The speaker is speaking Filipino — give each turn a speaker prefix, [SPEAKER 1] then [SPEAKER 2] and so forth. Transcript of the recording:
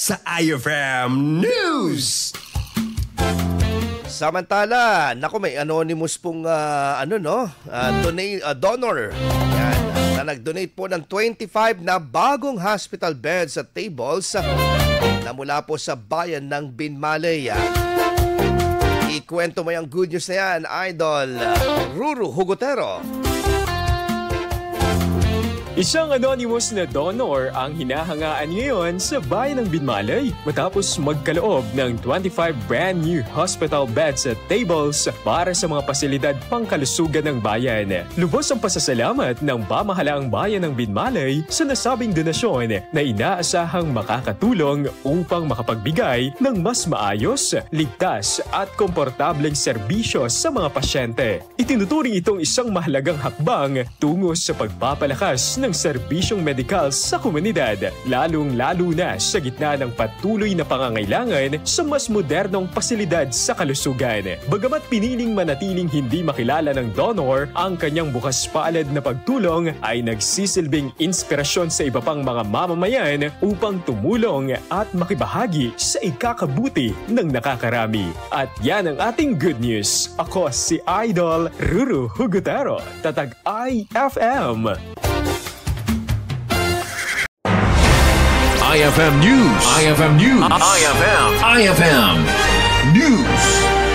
[SPEAKER 1] Sa IFM News.
[SPEAKER 2] Samantala, may anonymous pong donor. Yan, na nag-donate po ng 25 na bagong hospital beds at tables na mula po sa bayan ng Binmaley. Ikwento mo yung good news na yan, Idol Ruru Hugutero.
[SPEAKER 3] Isang anonymous na donor ang hinahangaan ngayon sa bayan ng Binmaley matapos magkaloob ng 25 brand new hospital beds at tables para sa mga pasilidad pangkalusugan ng bayan. Lubos ang pasasalamat ng pamahalaang bayan ng Binmaley sa nasabing donasyon na inaasahang makakatulong upang makapagbigay ng mas maayos, ligtas at komportableng serbisyo sa mga pasyente. Itinuturing itong isang mahalagang hakbang tungo sa pagpapalakas ng serbisyong medikal sa komunidad, lalong-lalo na sa gitna ng patuloy na pangangailangan sa mas modernong pasilidad sa kalusugan. Bagamat piniling manatiling hindi makilala ng donor, ang kanyang bukas palad na pagtulong ay nagsisilbing inspirasyon sa iba pang mga mamamayan upang tumulong at makibahagi sa ikakabuti ng nakakarami. At yan ang ating good news. Ako si Idol Ruru Hugutero, Tatag IFM.
[SPEAKER 1] IFM News. IFM News. IFM News.